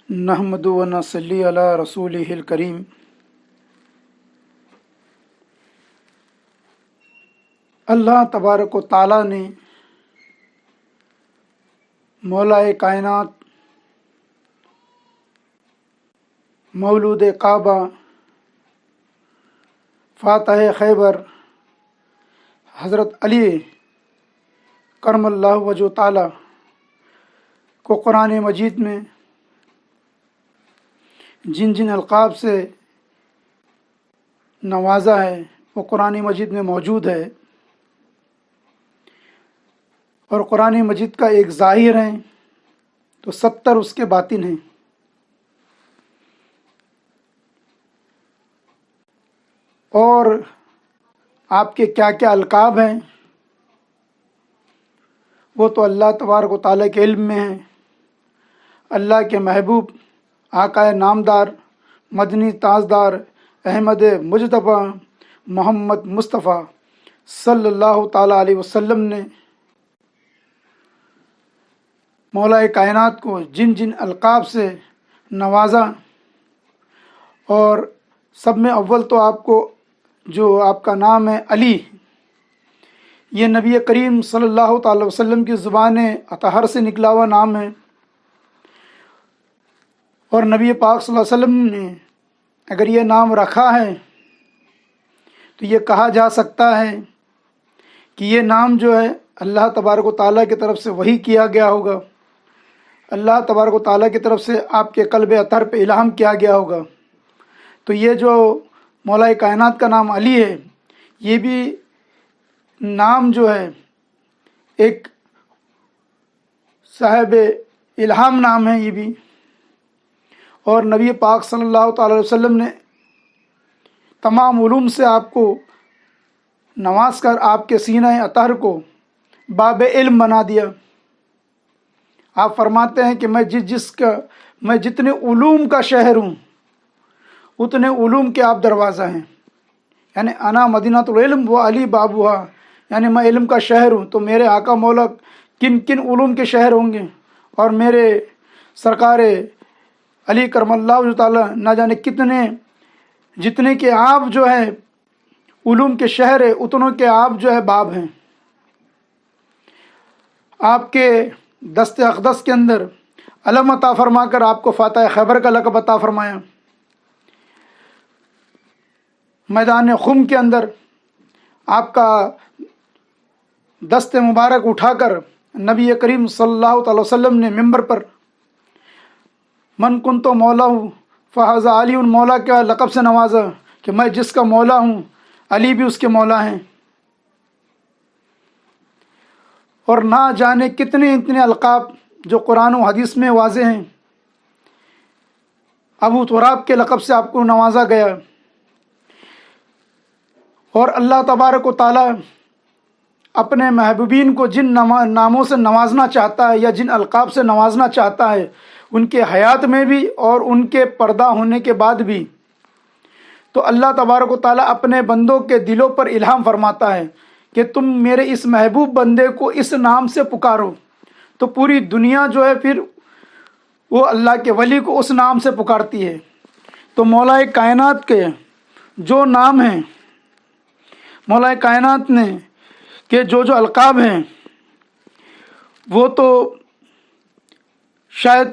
نحمد و نصلی علی رسولہ الکریم۔ اللہ تبارک و تعالیٰ نے مولا کائنات، مولود کعبہ، فاتح خیبر حضرت علی کرم اللہ وجہ تعالیٰ کو قرآن مجید میں جن جن القاب سے نوازا ہے وہ قرآن مجید میں موجود ہے، اور قرآن مجید کا ایک ظاہر ہے تو 70 اس کے باطن ہیں۔ اور آپ کے کیا کیا القاب ہیں وہ تو اللہ تبارک و تعالیٰ کے علم میں ہے۔ اللہ کے محبوب آقا نامدار مدنی تاجدار احمد مجتبی محمد مصطفیٰ صلی اللہ تعالیٰ علیہ وسلم نے مولا کائنات کو جن جن القاب سے نوازا، اور سب میں اول تو آپ کو جو آپ کا نام ہے علی، یہ نبی کریم صلی اللہ تعالی وسلم کی زبان اطہر سے نکلا ہوا نام ہے، اور نبی پاک صلی اللہ علیہ وسلم نے اگر یہ نام رکھا ہے تو یہ کہا جا سکتا ہے کہ یہ نام جو ہے اللہ تبارک و تعالیٰ کی طرف سے وحی کیا گیا ہوگا، اللہ تبارک و تعالیٰ کی طرف سے آپ کے قلب اطہر پہ الہام کیا گیا ہوگا۔ تو یہ جو مولا کائنات کا نام علی ہے، یہ بھی نام جو ہے ایک صاحب الہام نام ہے یہ بھی، اور نبی پاک صلی اللہ تعالی علیہ وسلم نے تمام علوم سے آپ کو نواز کر آپ کے سینہ اطہر کو باب علم بنا دیا۔ آپ فرماتے ہیں کہ میں جتنے علوم کا شہر ہوں اتنے علوم کے آپ دروازہ ہیں، یعنی انا مدینۃ العلم و علی بابوہا، یعنی میں علم کا شہر ہوں تو میرے آقا مولا کن کن علوم کے شہر ہوں گے، اور میرے سرکار علی کرم اللہ وجہ تعالیٰ نہ جانے جتنے کے آپ جو ہے علوم کے شہر ہے اتنوں کے آپ جو ہے باب ہیں۔ آپ کے دست اقدس کے اندر علم عطا فرما کر آپ کو فاتح خیبر کا لقب عطا فرمایا، میدان خم کے اندر آپ کا دست مبارک اٹھا کر نبی کریم صلی اللہ تعالی وسلم نے ممبر پر من کن تو مولا ہوں فہذا علی مولا کا لقب سے نوازا کہ میں جس کا مولا ہوں علی بھی اس کے مولا ہیں، اور نہ جانے کتنے اتنے القاب جو قرآن و حدیث میں واضح ہیں۔ ابو تراب کے لقب سے آپ کو نوازا گیا، اور اللہ تبارک و تعالی اپنے محبوبین کو جن ناموں سے نوازنا چاہتا ہے یا جن القاب سے نوازنا چاہتا ہے ان کے حیات میں بھی اور ان کے پردہ ہونے کے بعد بھی، تو اللہ تبارک و تعالیٰ اپنے بندوں کے دلوں پر الہام فرماتا ہے کہ تم میرے اس محبوب بندے کو اس نام سے پکارو، تو پوری دنیا جو ہے پھر وہ اللہ کے ولی کو اس نام سے پکارتی ہے۔ تو مولا کائنات کے جو نام ہیں، مولا کائنات نے کہ جو القاب ہیں وہ تو شاید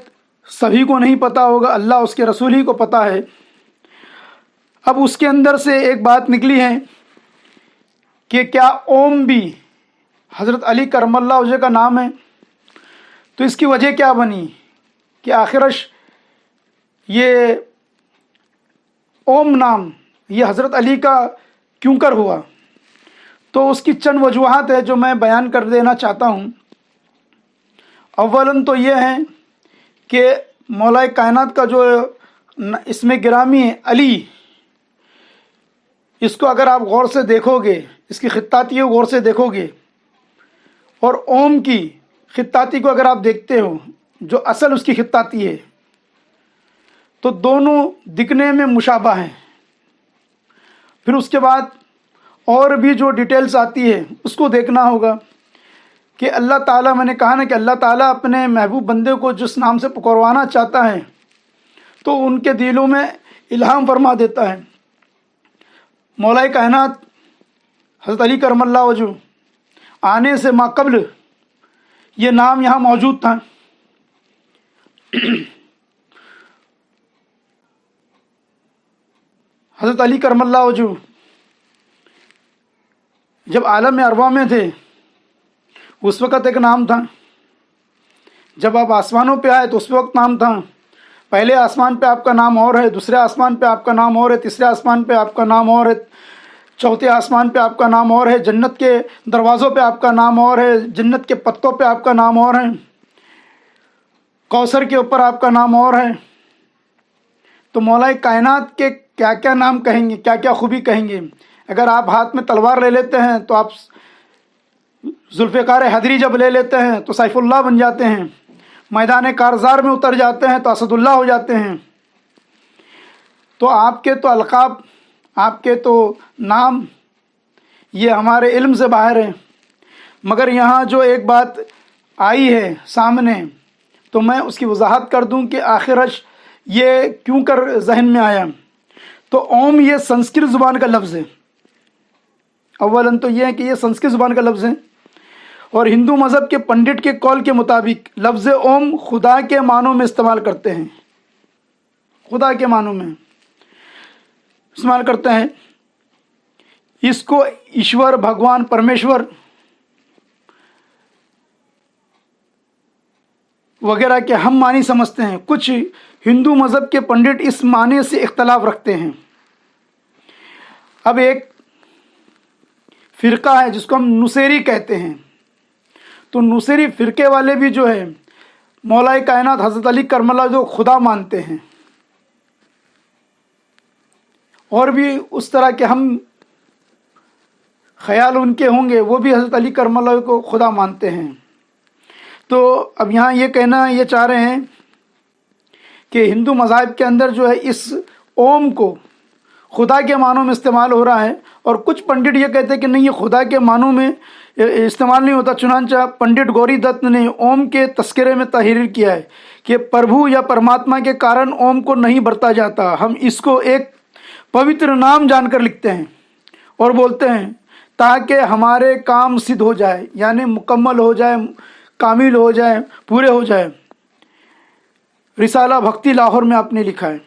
سبھی کو نہیں پتہ ہوگا، اللہ اس کے رسول ہی کو پتہ ہے۔ اب اس کے اندر سے ایک بات نکلی ہے کہ کیا اوم بھی حضرت علی کرم اللہ وجہ کا نام ہے؟ تو اس کی وجہ کیا بنی کہ آخرش یہ اوم نام یہ حضرت علی کا کیوں کر ہوا؟ تو اس کی چند وجوہات ہے جو میں بیان کر دینا چاہتا ہوں۔ اولاً تو یہ ہے کہ مولا کائنات کا جو اسم گرامی ہے علی، اس کو اگر آپ غور سے دیکھو گے، اس کی خطاطی کو غور سے دیکھو گے، اور اوم کی خطاطی کو اگر آپ دیکھتے ہو جو اصل اس کی خطاطی ہے، تو دونوں دکھنے میں مشابہ ہیں۔ پھر اس کے بعد اور بھی جو ڈیٹیلز آتی ہے اس کو دیکھنا ہوگا کہ اللہ تعالیٰ، میں نے کہا نا کہ اللہ تعالیٰ اپنے محبوب بندے کو جس نام سے پکاروانا چاہتا ہے تو ان کے دلوں میں الہام فرما دیتا ہے۔ مولا کائنات حضرت علی کرم اللہ وجہ آنے سے ماقبل یہ نام یہاں موجود تھا۔ حضرت علی کرم اللہ وجہ جب عالم ارواح میں تھے اس وقت ایک نام تھا، جب آپ آسمانوں پہ آئے تو اس وقت نام تھا۔ پہلے آسمان پہ آپ کا نام اور ہے، دوسرے آسمان پہ آپ کا نام اور ہے، تیسرے آسمان پہ آپ کا نام اور ہے، چوتھے آسمان پہ آپ کا نام اور ہے، جنت کے دروازوں پہ آپ کا نام اور ہے، جنت کے پتوں پہ آپ کا نام اور ہے، کوثر کے اوپر آپ کا نام اور ہے۔ تو مولا کائنات کے کیا کیا نام کہیں گے، کیا کیا خوبی کہیں گے۔ اگر آپ ہاتھ میں تلوار لے لیتے ہیں تو آپ ذوالفقار حیدری جب لے لیتے ہیں تو سیف اللہ بن جاتے ہیں، میدان کارزار میں اتر جاتے ہیں تو اسد اللہ ہو جاتے ہیں۔ تو آپ کے تو القاب، آپ کے تو نام یہ ہمارے علم سے باہر ہیں، مگر یہاں جو ایک بات آئی ہے سامنے تو میں اس کی وضاحت کر دوں کہ آخرش یہ کیوں کر ذہن میں آیا۔ تو اوم یہ سنسکرت زبان کا لفظ ہے۔ اولاً تو یہ ہے کہ یہ سنسکرت زبان کا لفظ ہے، اور ہندو مذہب کے پنڈت کے قول کے مطابق لفظ اوم خدا کے معنوں میں استعمال کرتے ہیں، خدا کے معنوں میں استعمال کرتے ہیں۔ اس کو ایشور، بھگوان، پرمیشور وغیرہ کے ہم معنی سمجھتے ہیں۔ کچھ ہندو مذہب کے پنڈت اس معنی سے اختلاف رکھتے ہیں۔ اب ایک فرقہ ہے جس کو ہم نصیری کہتے ہیں، تو نصیری فرقے والے بھی جو ہے مولا کائنات حضرت علی کرم اللہ جو خدا مانتے ہیں، اور بھی اس طرح کے ہم خیال ان کے ہوں گے، وہ بھی حضرت علی کرم اللہ کو خدا مانتے ہیں۔ تو اب یہاں یہ کہنا یہ چاہ رہے ہیں کہ ہندو مذاہب کے اندر جو ہے اس اوم کو خدا کے معنوں میں استعمال ہو رہا ہے، اور کچھ پنڈت یہ کہتے ہیں کہ نہیں، یہ خدا کے معنوں میں استعمال نہیں ہوتا۔ چنانچہ پنڈت گوری دت نے اوم کے تذکرے میں تحریر کیا ہے کہ پربھو یا پرماتما کے کارن اوم کو نہیں برتا جاتا، ہم اس کو ایک پوتر نام جان کر لکھتے ہیں اور بولتے ہیں تاکہ ہمارے کام سدھ ہو جائے، یعنی مکمل ہو جائے، کامل ہو جائے، پورے ہو جائے۔ رسالہ بھکتی لاہور میں آپ نے لکھا ہے۔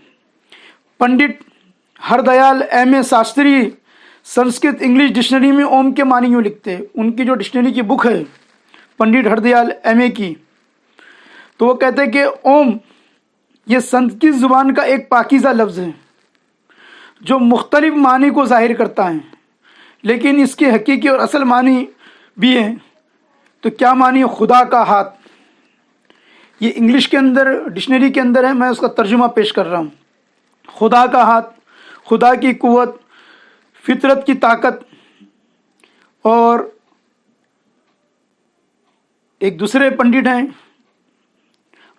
پنڈت ہر دیال ایم اے شاستری سنسکرت انگلش ڈکشنری میں اوم کے معنی یوں لکھتے ہیں۔ ان کی جو ڈکشنری کی بک ہے پنڈت ہر دیال ایم اے کی، تو وہ کہتے ہیں کہ اوم یہ سنسکرت زبان کا ایک پاکیزہ لفظ ہے جو مختلف معنی کو ظاہر کرتا ہے، لیکن اس کے حقیقی اور اصل معنی بھی ہیں۔ تو کیا معنی؟ خدا کا ہاتھ۔ یہ انگلش کے اندر ڈکشنری کے اندر ہے، میں اس کا ترجمہ پیش کر رہا ہوں۔ خدا کا ہاتھ، خدا کی قوت، فطرت کی طاقت۔ اور ایک دوسرے پنڈت ہیں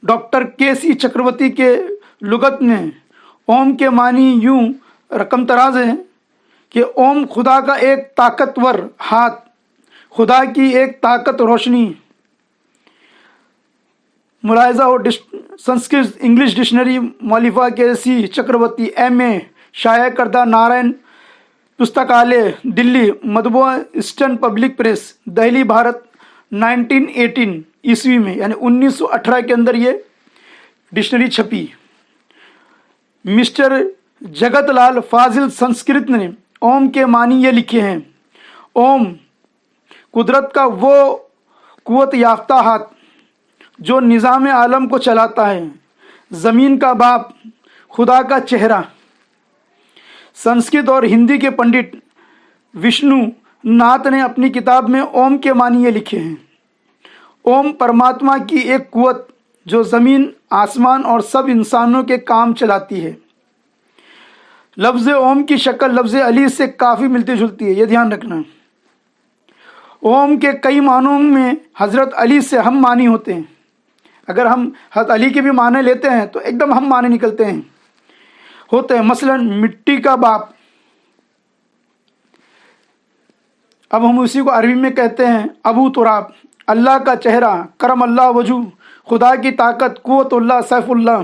ڈاکٹر کے سی چکرورتی کے لغت میں اوم کے معنی یوں رقم تراز ہے کہ اوم خدا کا ایک طاقتور ہاتھ، خدا کی ایک طاقت روشنی۔ ملاحظہ ہو سنسکرت انگلش ڈکشنری مؤلفہ K C Chakravarti M A, شائع کردہ نارائن پستکالیہ دلی، مطبوعہ Eastern Public Press Delhi Bharat 1918 عیسوی میں، یعنی 1918 کے اندر یہ ڈکشنری چھپی۔ مسٹر جگت لال فاضل سنسکرت نے اوم کے معنی یہ لکھے ہیں: اوم قدرت کا وہ قوت یافتہ ہاتھ جو نظام عالم کو چلاتا ہے، زمین کا باپ، خدا کا چہرہ۔ سنسکرت اور ہندی کے پنڈت وشنو ناتھ نے اپنی کتاب میں اوم کے معنی یہ لکھے ہیں: اوم پرماتما کی ایک قوت جو زمین، آسمان اور سب انسانوں کے کام چلاتی ہے۔ لفظ اوم کی شکل لفظ علی سے کافی ملتی جلتی ہے، یہ دھیان رکھنا۔ اوم کے کئی معنوں میں حضرت علی سے ہم معنی ہوتے ہیں۔ اگر ہم حضرت علی کے بھی معنی لیتے ہیں تو ایک دم ہم معنی نکلتے ہیں ہوتے ہیں۔ مثلا مٹی کا باپ، اب ہم اسی کو عربی میں کہتے ہیں ابو تراب۔ اللہ کا چہرہ، کرم اللہ وجہ، خدا کی طاقت، قوت اللہ، سیف اللہ۔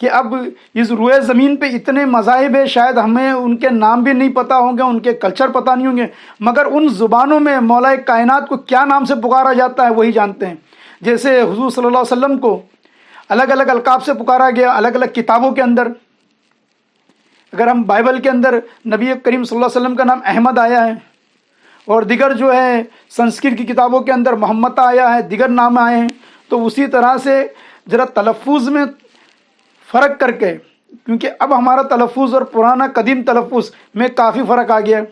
کہ اب اس روئے زمین پہ اتنے مذاہب ہیں، شاید ہمیں ان کے نام بھی نہیں پتہ ہوں گے، ان کے کلچر پتہ نہیں ہوں گے، مگر ان زبانوں میں مولا کائنات کو کیا نام سے پکارا جاتا ہے وہی جانتے ہیں۔ جیسے حضور صلی اللہ علیہ وسلم کو الگ الگ القاب سے پکارا گیا الگ الگ کتابوں کے اندر۔ اگر ہم بائبل کے اندر نبی کریم صلی اللہ علیہ وسلم کا نام احمد آیا ہے، اور دیگر جو ہے سنسکرت کی کتابوں کے اندر محمد آیا ہے، دیگر نام آئے ہیں، تو اسی طرح سے ذرا تلفظ میں فرق کر کے، کیونکہ اب ہمارا تلفظ اور پرانا قدیم تلفظ میں کافی فرق آ گیا ہے،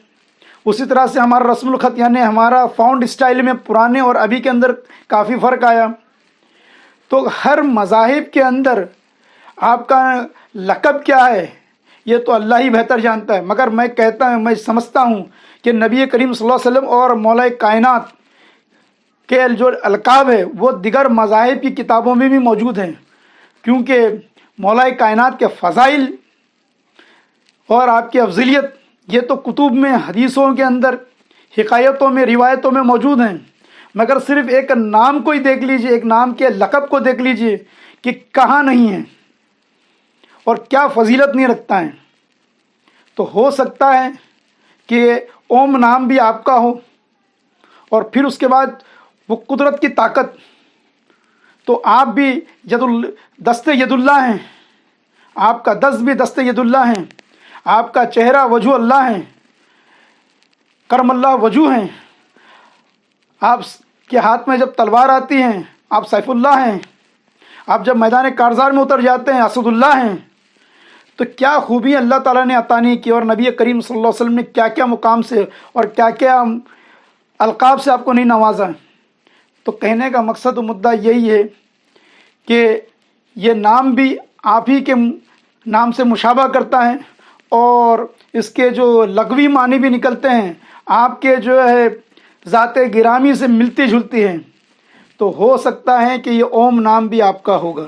اسی طرح سے ہمارا رسم الخط یعنی ہمارا فاؤنڈ اسٹائل میں پرانے اور ابھی کے اندر کافی فرق آیا۔ تو ہر مذاہب کے اندر آپ کا لقب کیا ہے یہ تو اللہ ہی بہتر جانتا ہے، مگر میں سمجھتا ہوں کہ نبی کریم صلی اللہ علیہ وسلم اور مولا کائنات کے جو القاب ہے وہ دیگر مذاہب کی کتابوں میں بھی موجود ہیں، کیونکہ مولا کائنات کے فضائل اور آپ کی افضلیت یہ تو کتب میں، حدیثوں کے اندر، حکایتوں میں، روایتوں میں موجود ہیں، مگر صرف ایک نام کو ہی دیکھ لیجئے، ایک نام کے لقب کو دیکھ لیجئے کہ کہاں نہیں ہے اور کیا فضیلت نہیں رکھتا ہے۔ تو ہو سکتا ہے کہ اوم نام بھی آپ کا ہو، اور پھر اس کے بعد وہ قدرت کی طاقت، تو آپ بھی دست ید اللہ ہیں، آپ کا دست بھی دست ید اللہ ہیں، آپ کا چہرہ وجہ اللہ ہیں، کرم اللہ وجہ ہیں، آپ کے ہاتھ میں جب تلوار آتی ہیں آپ سیف اللہ ہیں، آپ جب میدان کارزار میں اتر جاتے ہیں اسد اللہ ہیں۔ تو کیا خوبی اللہ تعالیٰ نے عطا نہیں کی، اور نبی کریم صلی اللہ علیہ وسلم نے کیا کیا مقام سے اور کیا کیا القاب سے آپ کو نہیں نوازا۔ تو کہنے کا مقصد و مدعا یہی ہے کہ یہ نام بھی آپ ہی کے نام سے مشابہ کرتا ہے، اور اس کے جو لغوی معنی بھی نکلتے ہیں آپ کے جو ہے ذات گرامی سے ملتی جلتی ہیں۔ تو ہو سکتا ہے کہ یہ اوم نام بھی آپ کا ہوگا۔